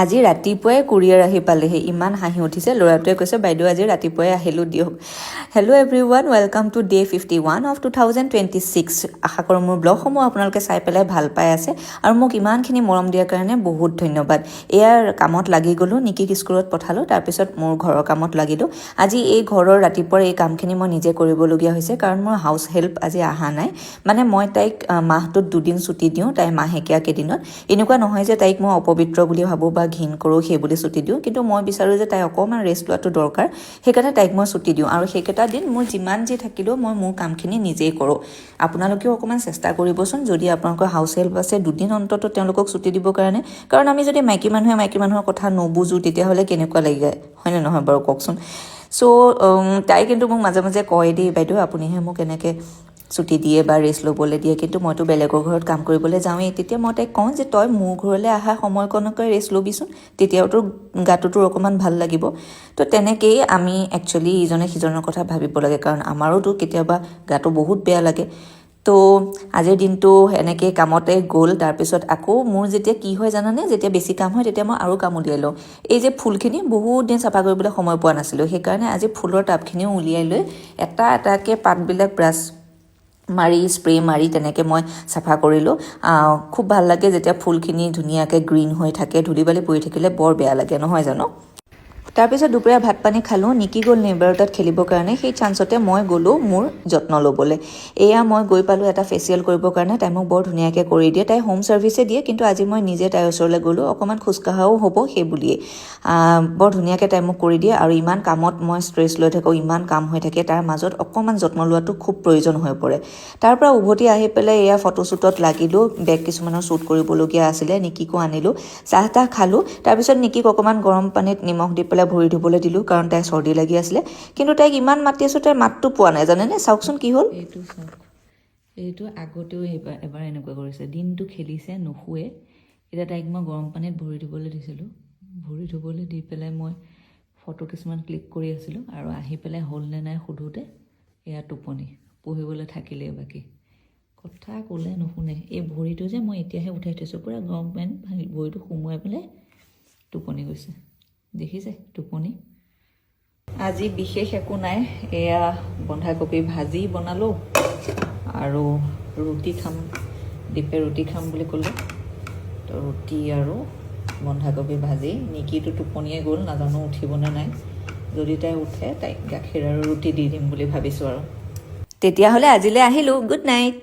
আজি ৰাতিপুৱাই কুৰিয়াৰ আহি পালেহি ইমান হাঁহি উঠিছে ল'ৰাটোৱে কৈছে বাইদেউ আজি ৰাতিপুৱাই আহিলোঁ দিয়ক hello' everyone welcome to day 51 of 2026 আশা কৰোঁ মোৰ ব্লগসমূহ আপোনালোকে চাই পেলাই ভাল পাই আছে আৰু মোক ইমানখিনি মৰম দিয়াৰ কাৰণে বহুত ধন্যবাদ এয়াৰ কামত লাগি গ'লোঁ নিকিক স্কুলত পঠালোঁ তাৰপিছত মোৰ ঘৰৰ কামত লাগিলোঁ আজি এই ঘৰৰ ৰাতিপুৱাৰ এই কামখিনি মই নিজে কৰিবলগীয়া হৈছে কাৰণ মোৰ হাউচ হেল্প আজি অহা নাই মানে মই তাইক মাহটোত 2 দিন ছুটি দিওঁ তাই মাহেকীয়া কেইদিনত এনেকুৱা নহয় যে তাইক মই অপবিত্ৰ বুলি ভাবোঁ বা ঘিন কৰোঁ সেই বুলি ছুটি দিওঁ কিন্তু মই বিচাৰোঁ যে তাই অকণমান ৰেষ্ট লোৱাটো দৰকাৰ সেইকাৰণে তাইক মই ছুটি দিওঁ আৰু সেইকেইটা দিন মোৰ যিমান যি থাকিলেও মই মোৰ কামখিনি নিজেই কৰোঁ আপোনালোকেও অকণমান চেষ্টা কৰিবচোন যদি আপোনালোকৰ হাউচ হেল্প আছে 2 দিন অন্তত তেওঁলোকক ছুটি দিবৰ কাৰণে কাৰণ আমি যদি মাইকী মানুহৰ কথা নুবুজোঁ তেতিয়াহ'লে কেনেকুৱা লাগে হয়নে নহয় বাৰু কওকচোন চ' তাই কিন্তু মোক মাজে মাজে কয় দেই বাইদেউ আপুনিহে মোক এনেকৈ ছুটি দিয়ে বা ৰেষ্ট ল'বলৈ দিয়ে কিন্তু মইতো বেলেগৰ ঘৰত কাম কৰিবলৈ যাওঁৱেই তেতিয়া মই তাইক কওঁ যে তই মোৰ ঘৰলৈ অহা সময়কণকৈ ৰেষ্ট ল'বিচোন তেতিয়াও তোৰ গাটোতো অকণমান ভাল লাগিব তো তেনেকেই আমি একচুৱেলি ইজনে সিজনৰ কথা ভাবিব লাগে কাৰণ আমাৰোতো কেতিয়াবা গাটো বহুত বেয়া লাগে তো আজিৰ দিনটো এনেকৈ কামতে গ'ল তাৰপিছত আকৌ মোৰ যেতিয়া কি হয় জানানে যেতিয়া বেছি কাম হয় তেতিয়া মই আৰু কাম উলিয়াই লওঁ এই যে ফুলখিনি বহুত দিন চাফা কৰিবলৈ সময় পোৱা নাছিলোঁ সেইকাৰণে আজি ফুলৰ টাবখিনিও উলিয়াই লৈ এটা এটাকৈ পাতবিলাক ব্ৰাছ মাৰি স্প্ৰে মাৰি তেনেকৈ মই চাফা কৰিলোঁ খুব ভাল লাগে যেতিয়া ফুলখিনি ধুনীয়াকৈ গ্ৰীণ হৈ থাকে ধূলি বালি পৰি থাকিলে বৰ বেয়া লাগে নহয় জানো তাৰপিছত দুপৰীয়া ভাত পানী খালোঁ নিকি গ'ল নেইবাৰৰ তাত খেলিবৰ কাৰণে সেই চান্সতে মই গ'লোঁ মোৰ যত্ন ল'বলৈ এয়া মই গৈ পালোঁ এটা ফেচিয়েল কৰিবৰ কাৰণে তাই মোক বৰ ধুনীয়াকৈ কৰি দিয়ে তাই হোম ছাৰ্ভিচে দিয়ে কিন্তু আজি মই নিজে তাইৰ ওচৰলৈ গ'লোঁ অকণমান খোজকঢ়াও হ'ব সেই বুলিয়ে বৰ ধুনীয়াকৈ তাই মোক কৰি দিয়ে আৰু ইমান কামত মই ষ্ট্ৰেছ লৈ থাকোঁ ইমান কাম হৈ থাকে তাৰ মাজত অকণমান যত্ন লোৱাটো খুব প্ৰয়োজন হৈ পৰে তাৰ পৰা উভতি আহি পেলাই এয়া ফটোশ্বুটত লাগিলোঁ বেগ কিছুমানৰ শ্বুট কৰিবলগীয়া আছিলে নিকিকো আনিলোঁ চাহ তাহ খালোঁ তাৰপিছত নিকিক অকণমান গৰম পানীত নিমখ দি পেলাই ভৰি ধুবলৈ দিলোঁ কাৰণ তাই চৰ্দি লাগি আছিলে কিন্তু তাইক ইমান মাতি আছোঁ তাইৰ মাতটো পোৱা নাই জানেনে চাওকচোন কি হ'ল এইটো চাওক এইটো আগতেও এবাৰ এনেকুৱা কৰিছে দিনটো খেলিছে নুশুৱে এতিয়া তাইক মই গৰম পানীত ভৰি ধুবলৈ দিছিলোঁ ভৰি ধুবলৈ দি পেলাই মই ফটো কিছুমান ক্লিক কৰি আছিলোঁ আৰু আহি পেলাই হ'ল নে নাই সোধোতে এয়া টোপনি পঢ়িবলৈ থাকিলেই বাকী কথা ক'লে নুশুনে এই ভৰিটো যে মই এতিয়াহে উঠাই থৈছোঁ পূৰা গৰম পানীত ভৰিটো সুমুৱাই পেলাই টোপনি গৈছে দেখিছে টোপনি আজি বিশেষ একো নাই এয়া বন্ধাকবি ভাজি বনালোঁ আৰু ৰুটি খাম দীপে ৰুটি খাম বুলি ক'লে তো ৰুটি আৰু বন্ধাকবি ভাজি নিকিটো টোপনিয়ে গ'ল নাজানো উঠিবনে নাই যদি তাই উঠে তাইক গাখীৰ আৰু ৰুটি দি দিম বুলি ভাবিছোঁ আৰু তেতিয়াহ'লে আজিলৈ আহিলোঁ গুড নাইট